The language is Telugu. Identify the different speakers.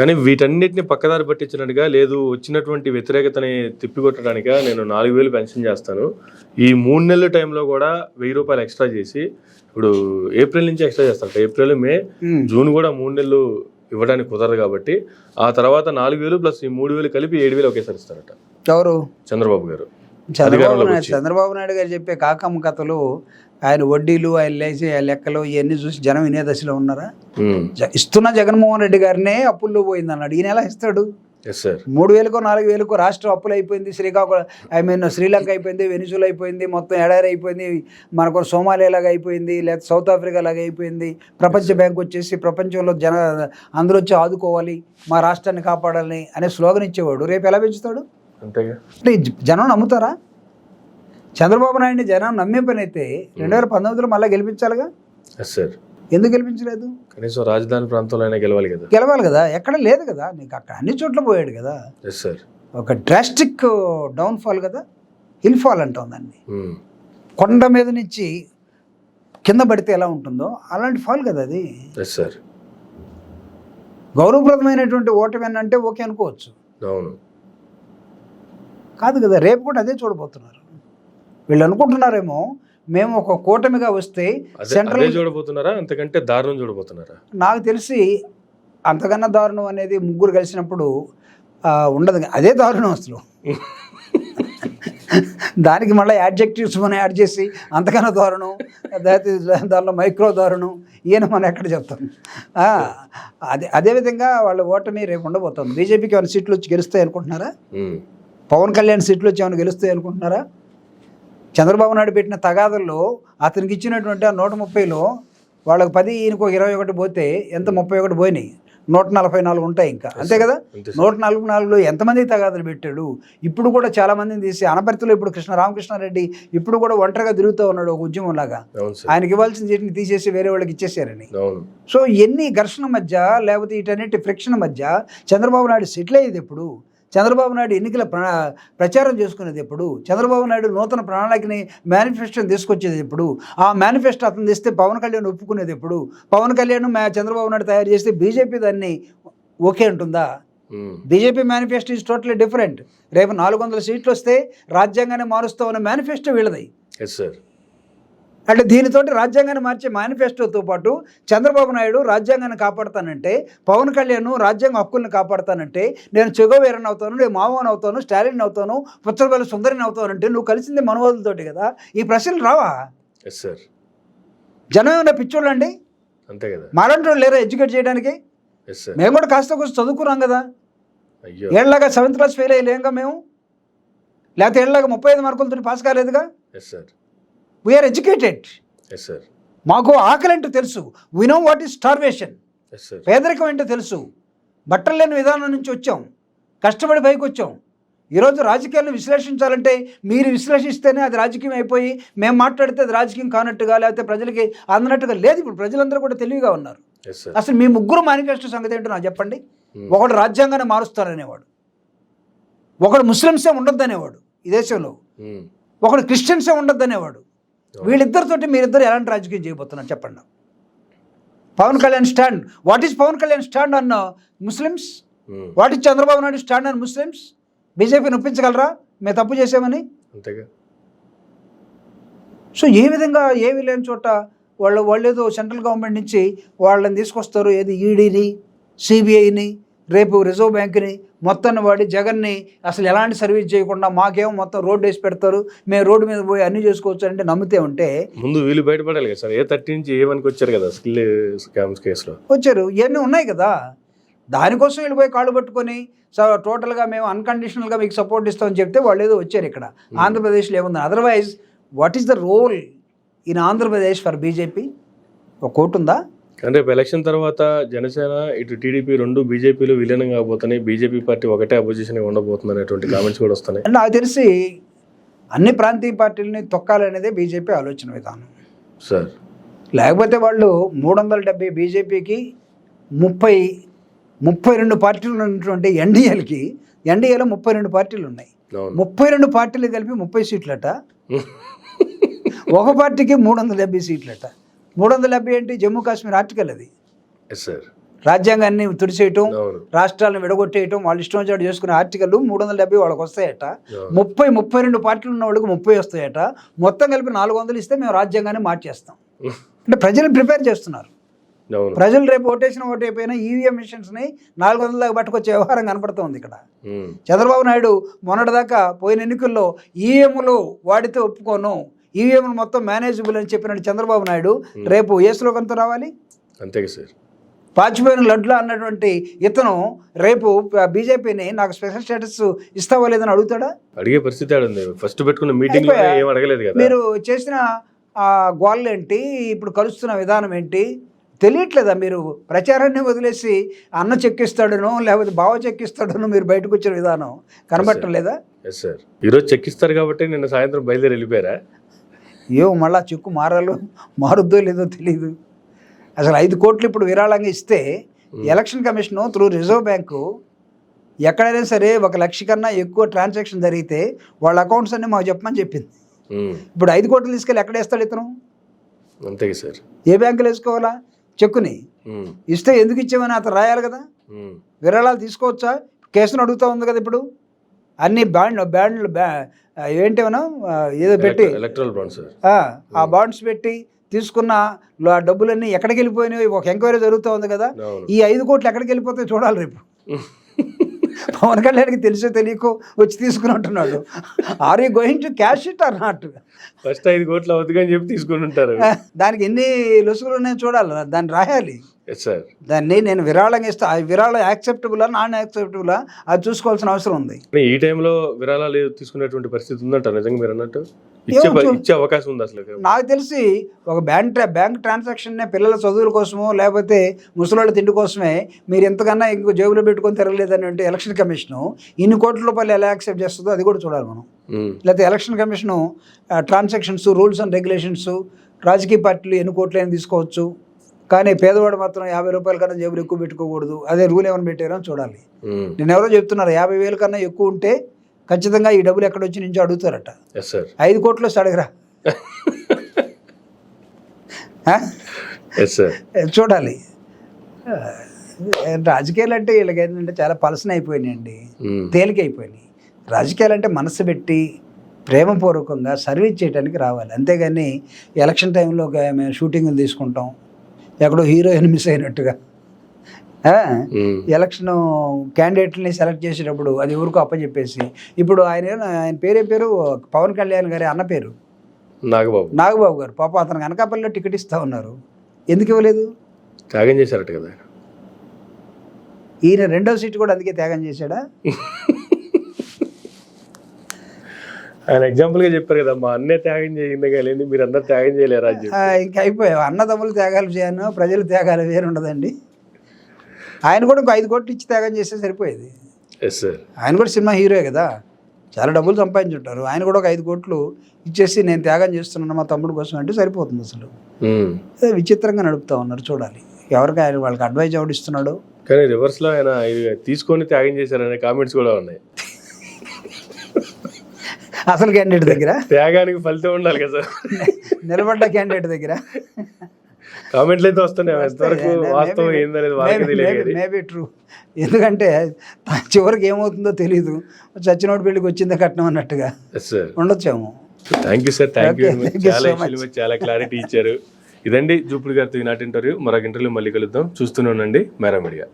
Speaker 1: కానీ వీటన్నిటిని పక్కదారి పట్టించినట్టుగా లేదు, వచ్చినటువంటి వ్యతిరేకతని తిప్పికొట్టడానిక నేను 4,000 పెన్షన్ చేస్తాను, ఈ 3 నెలల టైంలో కూడా 1,000 రూపాయలు ఎక్స్ట్రా చేసి, ఇప్పుడు ఏప్రిల్ నుంచి ఎక్స్ట్రా చేస్తారట, ఏప్రిల్ మే జూన్ కూడా 3 నెలలు ఇవ్వడానికి కుదరదు కాబట్టి ఆ తర్వాత 4,000 ప్లస్ ఈ 3,000 కలిపి 7,000 ఒకేసారి ఇస్తారట.
Speaker 2: ఎవరు?
Speaker 1: చంద్రబాబు గారు.
Speaker 2: చంద్రబాబు నాయుడు గారు చెప్పే కాకమ్మ కథలు, ఆయన వడ్డీలు, ఆయన లేచి లెక్కలు ఇవన్నీ చూసి జనం వినే దశలో ఉన్నారా? ఇస్తున్న జగన్మోహన్ రెడ్డి గారినే అప్పుల్లో పోయింది అన్నాడు, ఈయన ఎలా ఇస్తాడు? 3,000కో 4,000కో రాష్ట్రం అప్పులు అయిపోయింది, శ్రీకాకుళం శ్రీలంక అయిపోయింది, వెనిజులా అయిపోయింది, మొత్తం ఎడారి అయిపోయింది, మనకు సోమాలియాలాగా అయిపోయింది, లేదా సౌత్ ఆఫ్రికా లాగా అయిపోయింది. ప్రపంచ బ్యాంక్ వచ్చేసి ప్రపంచంలో అందరూ వచ్చి ఆదుకోవాలి, మా రాష్ట్రాన్ని కాపాడాలని అనే స్లోగన్ ఇచ్చేవాడు రేపు ఎలా పెంచుతాడు? అంటే జనం నమ్ముతారా? చంద్రబాబు నాయుడిని జనం నమ్మే పని అయితే 2019లో మళ్ళీ గెలిపించాలిగా. ఎందుకు గెలిపించలేదు?
Speaker 1: కనీసం రాజధాని ప్రాంతంలో అయినా గెలవాలి
Speaker 2: కదా. ఎక్కడ లేదు కదా, నీకు అక్కడ అన్ని చోట్ల పోయాడు కదా. ఒక డ్రాస్టిక్ డౌన్ఫాల్ కదా, హిల్ ఫాల్ అంటాం దాన్ని. కొండ మీద నుంచి కింద పడితే ఎలా ఉంటుందో అలాంటి ఫాల్ కదా అది. గౌరవప్రదమైనటువంటి ఓటమి అంటే ఓకే అనుకోవచ్చు, కాదు కదా. రేపు కూడా అదే చూడబోతున్నారు వీళ్ళు. అనుకుంటున్నారేమో మేము ఒక కూటమిగా వస్తే
Speaker 1: సెంట్రల్ చూడబోతున్నారా, అంతకంటే దారుణం చూడబోతున్నారా?
Speaker 2: నాకు తెలిసి అంతకన్నా దారుణం అనేది ముగ్గురు కలిసినప్పుడు ఉండదు, అదే దారుణం అసలు. దానికి మళ్ళీ యాడ్జెక్టివ్స్ మనం యాడ్ చేసి అంతకన్నా దారుణం, దానిలో మైక్రో దారుణం, ఈయన మనం ఎక్కడ చెప్తాం. అదేవిధంగా వాళ్ళ ఓటమి రేపు ఉండబోతుంది. బీజేపీకి ఏమైనా సీట్లు వచ్చి గెలుస్తాయి అనుకుంటున్నారా? పవన్ కళ్యాణ్ సీట్లు వచ్చి ఏమైనా గెలుస్తాయి అనుకుంటున్నారా? చంద్రబాబు నాయుడు పెట్టిన తగాదుల్లో అతనికి ఇచ్చినటువంటి 130లో వాళ్ళకి 10, ఈయనకు 21 పోతే ఎంత 31 పోయినాయి, 144 ఉంటాయి ఇంకా, అంతే కదా. 144లో ఎంతమంది తగాదులు పెట్టాడు? ఇప్పుడు కూడా చాలా మందిని తీసి అనపర్తిలో ఇప్పుడు రామకృష్ణారెడ్డి ఇప్పుడు కూడా ఒంటరిగా తిరుగుతూ ఉన్నాడు ఒక ఉద్యమం లాగా. ఆయనకి ఇవ్వాల్సిన సీట్ని తీసేసి వేరే వాళ్ళకి ఇచ్చేసారని. సో ఎన్ని ఘర్షణ మధ్య లేకపోతే వీటన్నిటి ఫ్రిక్షన్ మధ్య చంద్రబాబు నాయుడు సెటిల్ అయ్యేది ఎప్పుడు? చంద్రబాబు నాయుడు ఎన్నికల ప్రచారం చేసుకునేది ఎప్పుడు? చంద్రబాబు నాయుడు నూతన ప్రణాళికని మేనిఫెస్టోని తీసుకొచ్చేది ఎప్పుడు? ఆ మేనిఫెస్టో అతను తెస్తే పవన్ కళ్యాణ్ ఒప్పుకునేది ఎప్పుడు? పవన్ కళ్యాణ్ చంద్రబాబు నాయుడు తయారు చేస్తే బీజేపీ దాన్ని ఓకే అంటుందా? BJP manifesto is totally different. రేపు 400 సీట్లు వస్తే రాజ్యాంగాన్ని మారుస్తామన్న మేనిఫెస్టో వీళ్ళది. అంటే దీనితోటి రాజ్యాంగాన్ని మార్చే మేనిఫెస్టోతో పాటు చంద్రబాబు నాయుడు రాజ్యాంగాన్ని కాపాడుతానంటే, పవన్ కళ్యాణ్ రాజ్యాంగ హక్కుల్ని కాపాడుతానంటే, నేను చెగోవేరన్ అవుతాను, నేను మావోన్ అవుతాను, స్టాలిన్ అవుతాను, పుచ్చలపల్లి సుందరిని అవుతానంటే నువ్వు కలిసింది మనోదులతోటి కదా. ఈ ప్రశ్నలు రావా? జనం ఏమన్నా పిచ్చోళ్ళండి? అంతే కదా. మాలాంటి వాళ్ళు లేరా ఎడ్యుకేట్ చేయడానికి? మేము కూడా కాస్త కొంచెం చదువుకున్నాం కదా. ఏళ్ళగా 7th క్లాస్ ఫెయిల్ అయ్యలేంగా మేము, లేకపోతే ఏళ్ళగా 35 మార్కులతో పాస్ కాలేదుగా. We are educated. మాకు ఆకలి అంటే తెలుసు. We know what is starvation. పేదరికం అంటే తెలుసు. బట్టలు లేని విధానం నుంచి వచ్చాం, కష్టపడి పైకి వచ్చాం. ఈరోజు రాజకీయాలను విశ్లేషించాలంటే మీరు విశ్లేషిస్తేనే అది రాజకీయం అయిపోయి మేము మాట్లాడితే అది రాజకీయం కానట్టుగా లేకపోతే ప్రజలకి అందనట్టుగా లేదు. ఇప్పుడు ప్రజలందరూ కూడా తెలివిగా ఉన్నారు. అసలు మీ ముగ్గురు మేనిఫెస్టో సంగతి ఏంటో నాకు చెప్పండి. ఒకడు రాజ్యాంగాన్ని మారుస్తారనేవాడు, ఒకడు ముస్లిమ్సే ఉండొద్దు అనేవాడు ఈ దేశంలో, ఒకడు క్రిస్టియన్సే ఉండొద్దు అనేవాడు. వీళ్ళిద్దరితోటి మీరిద్దరు ఎలాంటి రాజకీయం చేయబోతున్నారు చెప్పండి. Pawan Kalyan stand, what is Pawan Kalyan stand on Muslims? What is Chandrababu Naidu stand on Muslims? బీజేపీని ఒప్పించగలరా మేము తప్పు చేసామని? సో ఏ విధంగా ఏవి లేని చోట వాళ్ళు ఏదో సెంట్రల్ గవర్నమెంట్ నుంచి వాళ్ళని తీసుకొస్తారు, ఏది ఈడీని, సిబిఐని, రేపు రిజర్వ్ బ్యాంక్ని మొత్తాన్ని వాడి జగన్ని అసలు ఎలాంటి సర్వీస్ చేయకుండా మాకేమో మొత్తం రోడ్డు వేసి పెడతారు, మేము రోడ్డు మీద పోయి అన్నీ చేసుకోవచ్చు అంటే నమ్మితే ఉంటే ముందు వీళ్ళు బయటపడాలి కదా సార్. A30 నుంచి A1కి వచ్చారు కదా స్కిల్ స్కామ్స్ కేసులో వచ్చారు, ఇవన్నీ ఉన్నాయి కదా. దానికోసం వీళ్ళు పోయి కాళ్ళు పట్టుకొని టోటల్గా మేము అన్కండిషనల్గా మీకు సపోర్ట్ ఇస్తామని చెప్తే వాళ్ళు ఏదో వచ్చారు. ఇక్కడ ఆంధ్రప్రదేశ్లో ఏముంది? Otherwise what is the role in Andhra Pradesh for BJP? ఒక కోట్ ఉందా? కానీ రేపు ఎలక్షన్ తర్వాత జనసేన ఇటు టీడీపీ 2 బీజేపీలు విలీనం కాబోతున్నాయి, బీజేపీ పార్టీ ఒకటే అపోజిషన్ ఉండబోతుంది అనేటువంటి కామెంట్స్ కూడా వస్తున్నాయి. నాకు తెలిసి అన్ని ప్రాంతీయ పార్టీలని తొక్కాలనేదే బీజేపీ ఆలోచన విధానం సార్. లేకపోతే వాళ్ళు 370 బీజేపీకి 32 పార్టీలు ఉన్నటువంటి ఎన్డీఏలో 32 పార్టీలు ఉన్నాయి. 32 పార్టీలు కలిపి 30 సీట్లట. ఒక పార్టీకి 370 సీట్లట. 370 ఏంటి? జమ్మూ కాశ్మీర్ ఆర్టికల్ అది. రాజ్యాంగాన్ని తుడిచేయటం,
Speaker 1: అవును.
Speaker 2: రాష్ట్రాలను విడగొట్టేయటం, వాళ్ళు ఇష్టం వచ్చాడు చేసుకునే ఆర్టికల్ 370 వాళ్ళకి వస్తాయట.
Speaker 1: అవును.
Speaker 2: 32 పార్టీలు ఉన్న వాళ్ళకి 30 వస్తాయట. మొత్తం కలిపి 400 ఇస్తే మేము రాజ్యాంగాన్ని మార్చేస్తాం. అంటే ప్రజలు ప్రిపేర్ చేస్తున్నారు.
Speaker 1: అవును.
Speaker 2: ప్రజలు రేపు ఓటేసిన ఓటు అయిపోయినా ఈవీఎం మిషన్స్ని 400 దాకా పట్టుకొచ్చే వ్యవహారం కనపడుతుంది ఇక్కడ. చంద్రబాబు నాయుడు మొన్నటిదాకా పోయిన ఎన్నికల్లో ఈవీఎంలు వాడితే ఒప్పుకోను, ఈవీఎంలు మొత్తం మేనేజబుల్ అని చెప్పినట్టు చంద్రబాబు నాయుడు రేపు ఏ స్లోగన్తో రావాలి?
Speaker 1: అంతే సార్.
Speaker 2: పాచిపోయిన లడ్లా అన్నటువంటి ఇతను రేపు బీజేపీని నాకు స్పెషల్ స్టేటస్ ఇస్తావా లేదని అడుగుతాడా?
Speaker 1: అడిగే పరిస్థితి ఉంది. ఫస్ట్ పెట్టుకున్న మీటింగ్ ఏం అడగలేదు కదా.
Speaker 2: మీరు చేసిన గోల్ ఏంటి, ఇప్పుడు కలుస్తున్న విధానం ఏంటి తెలియట్లేదా? మీరు ప్రచారాన్ని వదిలేసి అన్న చెక్కిస్తాడనో లేకపోతే బావ చెక్కిస్తాడనో మీరు బయటకు వచ్చిన విధానం కనబట్టలేదా?
Speaker 1: Yes sir. ఈరోజు చెక్కిస్తారు కాబట్టి నిన్న సాయంత్రం బయలుదేరి వెళ్ళిపోయారా?
Speaker 2: మళ్ళా చెక్కు మారుద్దో లేదో తెలియదు. అసలు 5 కోట్లు ఇప్పుడు విరాళంగా ఇస్తే election commission through reserve bank ఎక్కడైనా సరే 1 లక్ష కన్నా ఎక్కువ ట్రాన్సాక్షన్ జరిగితే వాళ్ళ అకౌంట్స్ అన్ని మాకు చెప్పమని చెప్పింది. ఇప్పుడు 5 కోట్లు తీసుకెళ్ళి ఎక్కడ వేస్తాడు ఇతను? అంతే సార్. ఏ బ్యాంకులో వేసుకోవాలా? చెక్కుని ఇస్తే ఎందుకు ఇచ్చామని అతను రాయాలి కదా. విరాళాలు తీసుకోవచ్చా? కేసును అడుగుతూ ఉంది కదా ఇప్పుడు. అన్ని బ్యాండ్లు ఏంటేమన్నా ఏదో పెట్టి
Speaker 1: ఎలక్ట్రల్ బాండ్స్,
Speaker 2: ఆ బాండ్స్ పెట్టి తీసుకున్న డబ్బులన్నీ ఎక్కడికి వెళ్ళిపోయినాయి ఒక ఎంక్వైరీ జరుగుతూ ఉంది కదా. ఈ 5 కోట్లు ఎక్కడికి వెళ్ళిపోతాయి చూడాలి రేపు. పవన్ కళ్యాణ్కి తెలిసో తెలియకో వచ్చి తీసుకున్నట్టున్నాడు. Are you going to cash it or not?
Speaker 1: First 5 కోట్లు అవుతుంది అని చెప్పి తీసుకుని ఉంటారు.
Speaker 2: దానికి ఎన్ని లొసుగులు ఉన్నాయో చూడాలి, దాన్ని రాయాలి.
Speaker 1: సార్,
Speaker 2: దాన్ని నేను విరాళంగా ఇస్తా, ఆ విరాళం యాక్సెప్టబులా నాన్ యాక్సెప్టబులా అది చూసుకోవాల్సిన అవసరం ఉంది.
Speaker 1: ఈ టైంలో విరాళాలు తీసుకునేటువంటి పరిస్థితి ఉందంట నిజంగా మీరు అన్నట్టు? ఇచ్చే అవకాశం ఉంది అసలు?
Speaker 2: నాకు తెలిసి ఒక బ్యాంక్ ట్రాన్సాక్షన్ పిల్లల చదువుల కోసమో లేకపోతే ముసలోళ్ళ తిండి కోసమే మీరు ఎంతకన్నా ఇంకో జేబులో పెట్టుకొని తిరగలేదని అంటే ఎలక్షన్ కమిషను ఇన్ని కోట్ల రూపాయలు ఎలా యాక్సెప్ట్ చేస్తుందో అది కూడా చూడాలి మనం. లేకపోతే election commission transactions rules and regulations రాజకీయ పార్టీలు ఎన్ని కోట్లైనా తీసుకోవచ్చు, కానీ పేదవాడు మాత్రం 50 రూపాయల కన్నా జేబులు ఎక్కువ పెట్టుకోకూడదు. అదే రూల్ ఏమైనా పెట్టారో చూడాలి. నేను ఎవరో చెప్తున్నారు 50,000 కన్నా ఎక్కువ ఉంటే ఖచ్చితంగా ఈ డబ్బులు ఎక్కడ వచ్చి నుంచి అడుగుతారట. 5 కోట్లు వస్తే అడగరా? చూడాలి. రాజకీయాలు అంటే వీళ్ళకి ఏంటంటే చాలా పలసన అయిపోయినాయండి, తేలికైపోయినాయి. రాజకీయాలు అంటే మనసు పెట్టి ప్రేమపూర్వకంగా సర్వీస్ చేయడానికి రావాలి. అంతేగాని ఎలక్షన్ టైంలో మేము షూటింగ్లు తీసుకుంటాం ఎక్కడో హీరోయిన్ మిస్ అయినట్టుగా. ఎలక్షన్ క్యాండిడేట్ని సెలెక్ట్ చేసేటప్పుడు అది ఎవరికో అప్పచెప్పేసి ఇప్పుడు ఆయన పేరు పవన్ కళ్యాణ్ గారి అన్న పేరు నాగబాబు గారు. పాప అతనికి అనకాపల్లిలో టికెట్ ఇస్తా ఉన్నారు, ఎందుకు ఇవ్వలేదు?
Speaker 1: త్యాగం చేశారట కదా
Speaker 2: ఈయన. 2వ సీటు కూడా అందుకే త్యాగం చేశాడా?
Speaker 1: ఆయన ఎగ్జాంపుల్గా చెప్పారు కదా, మా అన్నే త్యాగం చేయింది కానీ మీరు అందరు త్యాగం చేయలేరా?
Speaker 2: ఇంకా అయిపోయావు. అన్నదమ్ములు త్యాగాలు చేయను, ప్రజలు త్యాగాలు వేరు ఉండదండి. ఆయన కూడా ఇంకో 5 కోట్లు ఇచ్చి త్యాగం చేస్తే సరిపోయేది. ఆయన కూడా సినిమా హీరోయే కదా, చాలా డబ్బులు సంపాదించుంటారు. ఆయన కూడా ఒక 5 కోట్లు ఇచ్చేసి నేను త్యాగం చేస్తున్నాను మా తమ్ముడు కోసం అంటే సరిపోతుంది. అసలు విచిత్రంగా నడుపుతా ఉన్నారు, చూడాలి ఎవరికి ఆయన వాళ్ళకి అడ్వైజ్ ఎవడు ఇస్తున్నాడు.
Speaker 1: కానీ రివర్స్లో ఆయన తీసుకొని త్యాగం చేశారనే కామెంట్స్ కూడా ఉన్నాయి.
Speaker 2: అసలు క్యాండిడేట్ దగ్గర
Speaker 1: త్యాగానికి ఫలితం ఉండాలి కదా సార్,
Speaker 2: నిలబడ్డ క్యాండిడేట్ దగ్గర
Speaker 1: కామెంట్లు అయితే వస్తున్నాయి. ఎంతవరకు వాస్తవం ఏందనేది వాళ్ళకి తెలియదు.
Speaker 2: Maybe true. ఎందుకంటే చివరికి ఏమవుతుందో తెలీదు, చచ్చినోటి పెళ్లికి వచ్చిందే కట్నం అన్నట్టుగా ఉండొచ్చేమో.
Speaker 1: Thank you sir, thank you. చాలా క్లారిటీ ఇచ్చారు. ఇదండి జూపుడు గారితో ఈనాటి ఇంటర్వ్యూ. మరొక ఇంటర్వ్యూ మళ్ళీ కలుద్దాం. చూస్తూనే ఉండండి మేరా మీడియా.